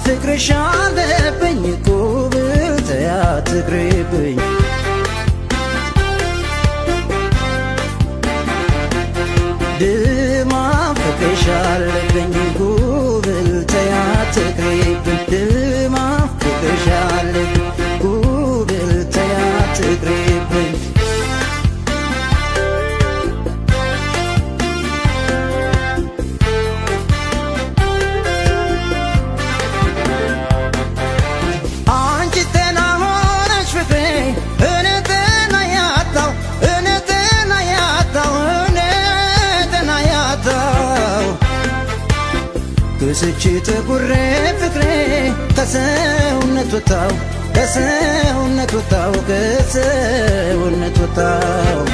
ፍቅርሽ አለብኝ ጉብል ተያትቅርብኝ ድማ ፍቅርሽ አለብኝ ጉብል ተያትቅርብኝ ድማ ፍቅርሽ አለብኝ ጉብል ተያትቅርብኝ كسيتش تقري فكري كساونة وطاو كساونة وطاو كساونة وطاو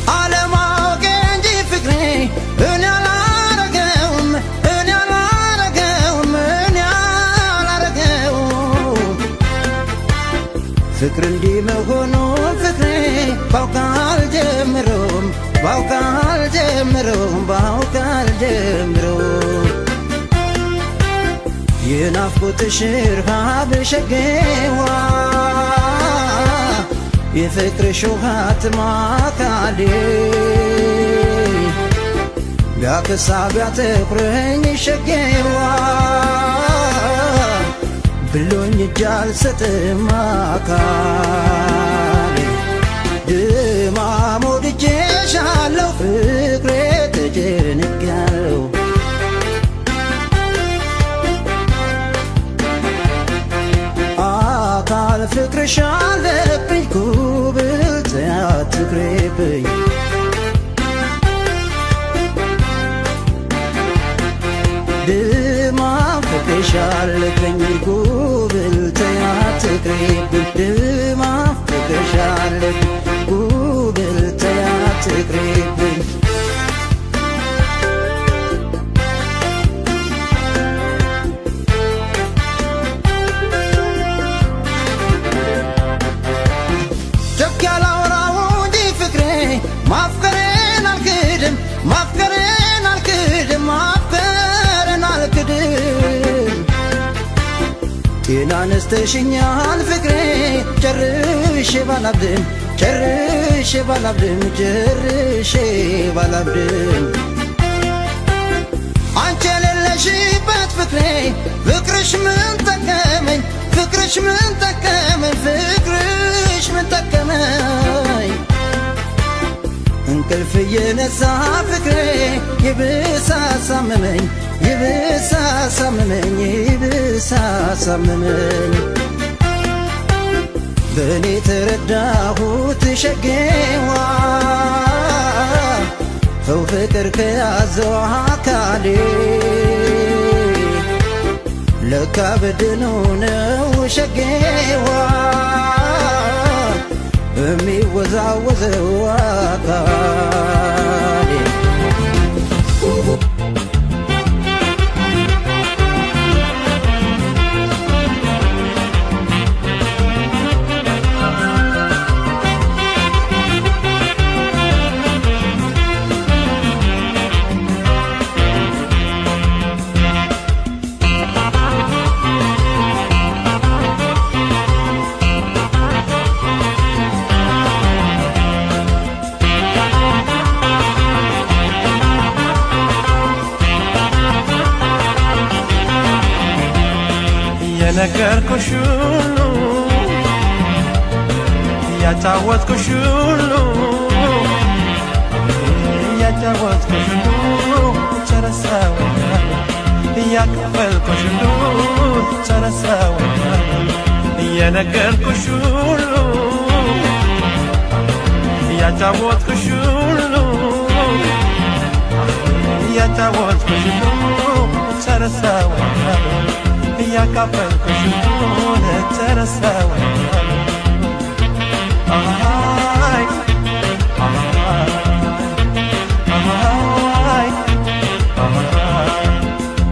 على ما كنجي فكري هنا على رقاوم هنا على رقاوم هنا على رقاوم فكر اللي مهونو فكري فوق الجمروم باوكا الجمروم باوكا الجمروم ينافقو تشيرها بشقيوا يفكر شوهات ماكالي بياك الصابع تقريني شقيوا بلوني جالسة ماكالي دما مودجيشالو فكري تجنقالو አካል ፍቅርሽ አለብኝ ጉብል ተያትቅርብኝ ድማ ፍቅርሽ አለብኝ ጉብል ተያትቅርብኝ ድማ ፍቅርሽ አለብኝ ጉብል ተያትቅርብኝ ማፍቀሬን አልክድም ማፍቀሬን አልክድም ማፍቀሬን አልክድም ጤና ነስተሽኛል ፍቅሬ ጨርሼ ባላብድም ጨርሼ ባላብድም ጨርሼ ባላብድም አንቺ የሌለሽበት ፍቅሬ ፍቅርሽ ምን ጠቀመኝ ፍቅርሽ ምን ጠቀመኝ ፍቅርሽ ምን ጠቀመኝ እንቅልፍ የነሳ ፍቅሬ ይብሳ ሳመመኝ ይብሳ ሳመመኝ ይብሳ ሳመመኝ በኔ ተረዳሁት ሸጌዋ ሰው ፍቅር ከያዘው አካሌ ለካ በድኑ ነው ሸጌዋ የሚወዛወዘው አካሌ የነገርኩሽ ሁሉ ያጫወትኩሽ ሁሉ ያጫወትኩሽ ሁሉ ጨረሰው ያከፈልኩሽ ሁሉ ጨረሰው የነገርኩሽ ሁሉ ያጫወትኩሽ ሁሉ ያጫወትኩሽ ሁሉ ጨረሰው ያካፈልኩሽ ሁሉ ጨረሰው አይ አይ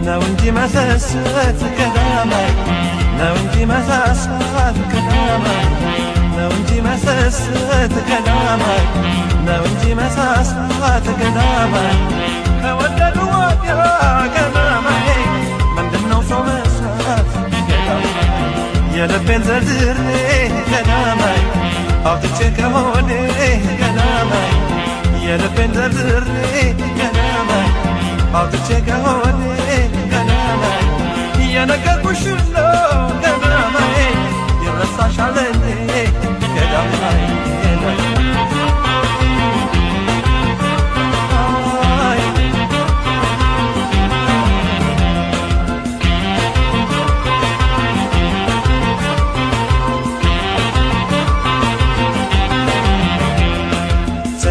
ነው እንጂ መሰሰት ከዳማይ ነው እንጂ መሳሳት ከዳማይ ነው እንጂ መሰሰት ከዳማይ ነው እንጂ መሳሳት ከዳማይ ከወደዱ ወዲያ ከዳማይ ምንድነው የልቤን ዘርዝሬ ገዳማይ አውጥቼ ከሆዴ ገዳማይ የልቤን ዘርዝሬ ገዳማይ አውጥቼ ከሆዴ ገዳማይ የነገርኩሽ ሁሉ ገዳማይ ይረሳሻል እንዴ ገዳማይ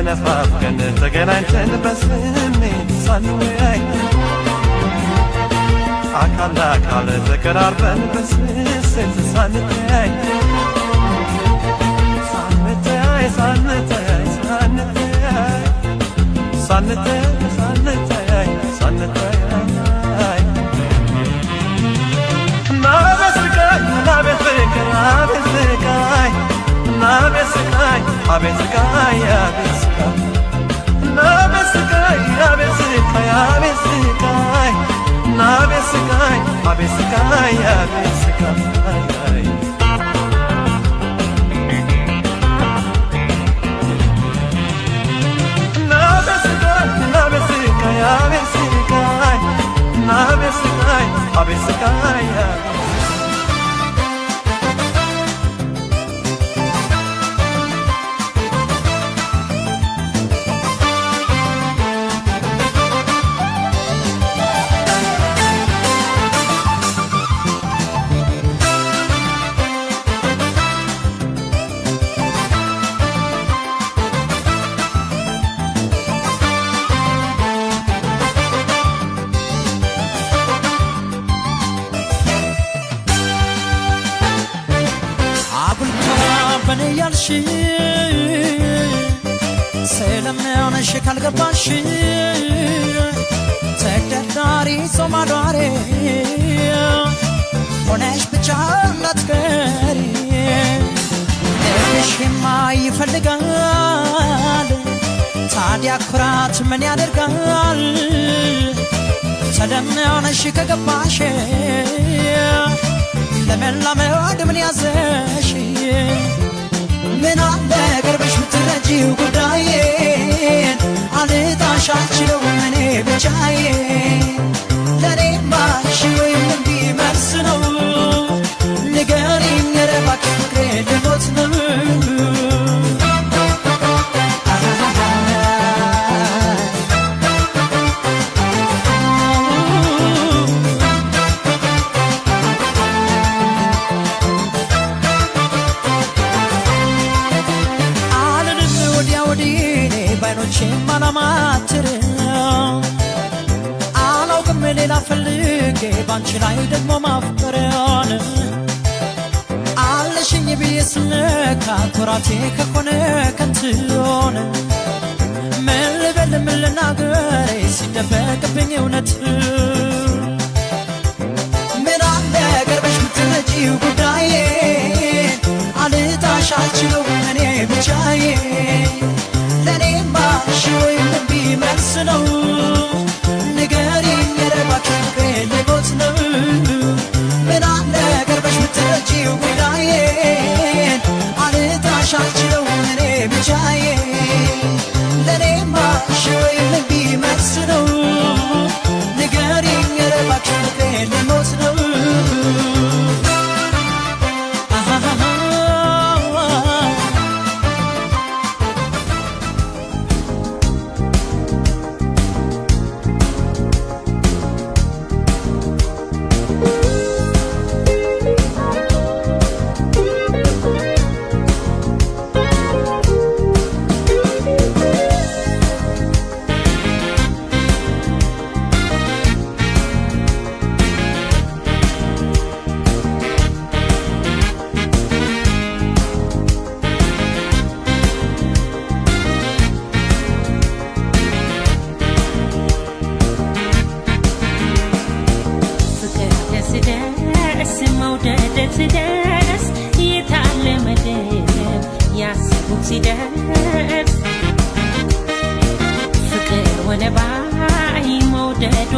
ተነፋፍቀን ተገናኝተን በስሜት ሳንወያይ አካል ለአካል ተቀራርበን በስስት ሳንተያይ ሳንተያይ ሳንተያይ ሳንተያይ ሳንተያይ ናቤት ስቃይ ናቤት ፍቅር ናቤት ስቃይ ናቤት ስቃይ አቤት ስቃይ አቤት ስቃይ ናቤት ስቃይ አቤት ስቃይ አቤት ስቃይ ናቤት ስቃይ አቤት ስቃይ አቤት ስቃይ ናቤት ስቃይ ናቤት ስቃይ አቤት ስቃይ ናቤት ስቃይ አቤት ስቃይ ስለምንሽ ካልገባሽ ተደራሪ ሶማዳሬ ሆነሽ ብቻ እንዳትቀሪ ልብሽማ ይፈልጋል ታዲያ ኩራት ምን ያደርጋል ስለምንሽ ከገባሽ ለመላመድ ምን ያዘሽ ምን አለ ቅርብሽ ምትረጂው ጉዳዬን አልጣሻችለው እኔ ብቻዬን ለኔማ እሺ ወይም እምቢ መልስ ነው ንገሪኝ ኧረ እባክሽ ፍቅሬ ልሞት ነው ማናማትር አላውቅም ሌላ ፈልጌ ባንቺ ላይ ደግሞ ማፍቀሪያን አለሽኝ ብዬ ስነካ ኩራቴ ከሆነ ከንቱን ምን ልበል ምን ልናገር ሲደበቅብኝ እውነት ምን አለ ቅርብሽ ምትረጂው ጉዳዬን አልጣሻችለው እኔ ብቻዬን ለኔማ እሺ ወይም እምቢ መልስ ነው ንገሪኝ ኧረ እባክሽ ፍቅሬ ልሞት ነው ምን አለ ቅርብሽ ምትረጂው ጉዳዬን አልጣሻችለው እኔ ብቻዬን ለኔማ እሺ ወይም እምቢ መልስ ነው ንገሪኝ ኧረ እባክሽ ፍቅሬ ልሞት ነው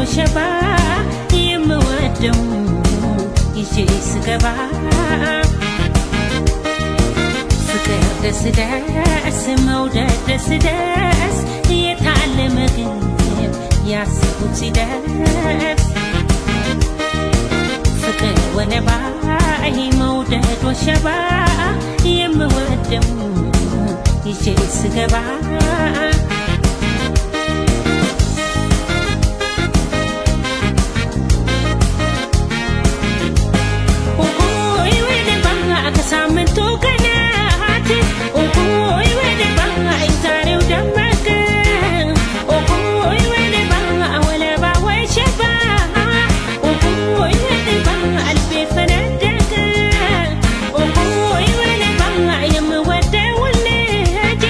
شبا يمودون يجي سقبا ደስ ደስ መውደድ ደስ ደስ የታለመ ግብ ያሰቡት ሲደርስ ፍቅር ወነባ መውደድ ወሸባ የምወደው ይዤ ስገባ ሳምንቱ ቀናት ኦሆይ ወደ ባንጋ ኢንታሪው ደመቀ ኦሆይ ወደ ባንጋ ወለባ ወሸባ ኦሆይ ወደ ባንጋ አልቤ ፈነደቀ ኦሆይ ወደ ባንጋ የምወደው ልጅ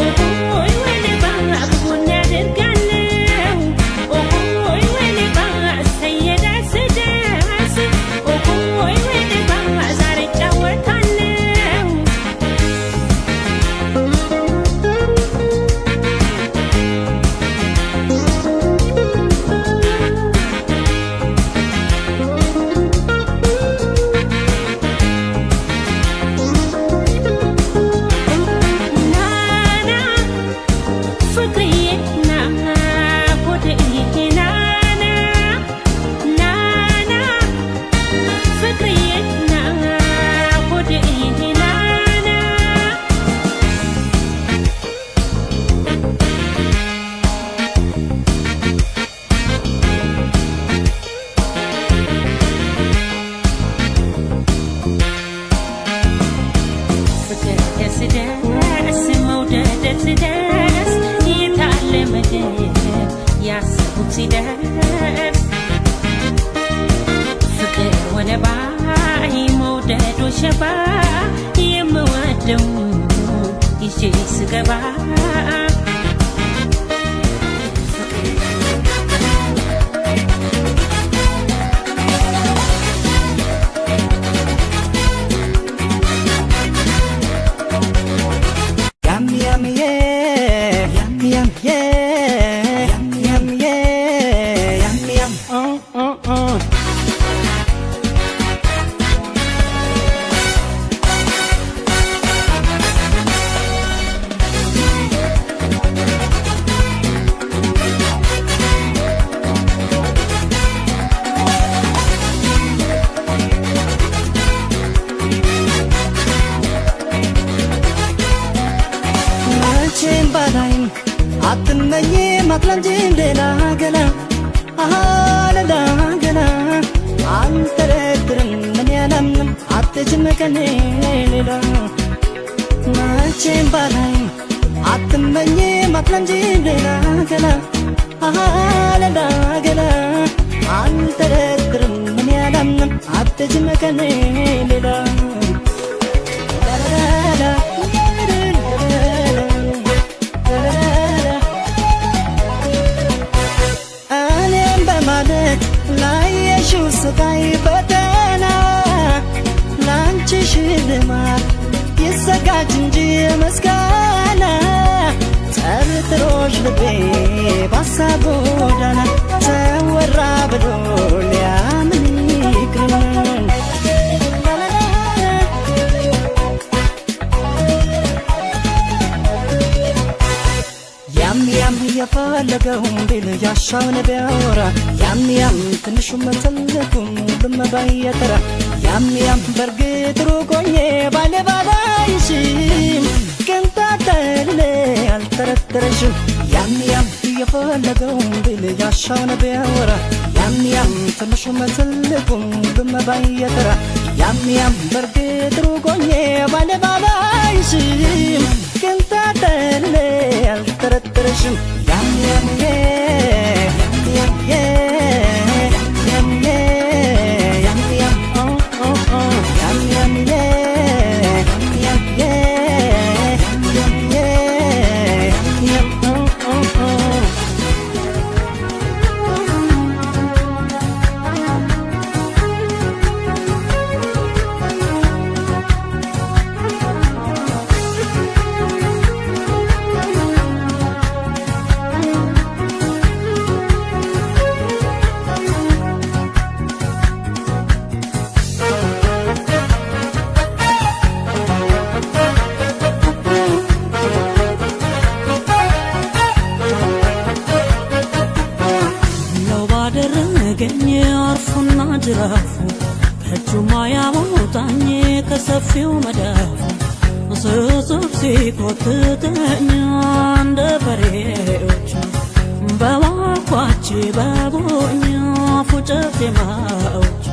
ኦሆይ ወደ ባንጋ ክፉን ያደርጋለው ኦሆይ ወደ ባንጋ እሰየደስ ደስ ኦሆይ ወደ ባንጋ ዛሬ ጫወታ ያሰቡት ሲደርስ ፍቅር ወነባ መውደድ ወሸባ የምወደው ይዤ ስገባ አትመኝ ማክለንጂ ሌላ ገና አለዳ ገና አንተረድርም ምን ያላምንም አትጅም ከኔ ሌላ መቼም ባላይ አትመኝ ማክለንጂ ሌላ ገና አለዳ ገና አንተረድርም ምን ያላምንም አትጅም ከኔ ሌላ ስቃይ ፈተና ላንቺ ሽልማት ይዘጋጅ እንጂ ምስጋና ጠርጥሮሽ ልቤ ባሳብ ጎዳና ተወራ ብሎ ሊያምን ይቅርን ያም ያም የፈለገውን ቢል ያሻውን ቢያወራ ያም ያም ትንሹም ትልቁም ሁሉም ባየተራ ያም ያም በርግጥ ሩቆኜ ባለባላይሽም ቅንጣጠል አልጠረጠረሽም ያም ያም የፈለገውን ቢል ያሻውን ቢያወራ ያም ያም ትንሹም ትልቁም ሁሉም ባየተራ ያም ያም በርግጥ ሩቆኜ ባለባላይሽም ቅንጣጠል አልጠረጠረሽም ያም ያም ያም ያም ያም ያም ጅራፉ በእጁ ማያወጣኝ ከሰፊው መዳፉ ስስብ ሲኮትተኝ እንደ በሬዎች በዋኳች በቦኛ ፉጨት የማዎች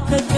Could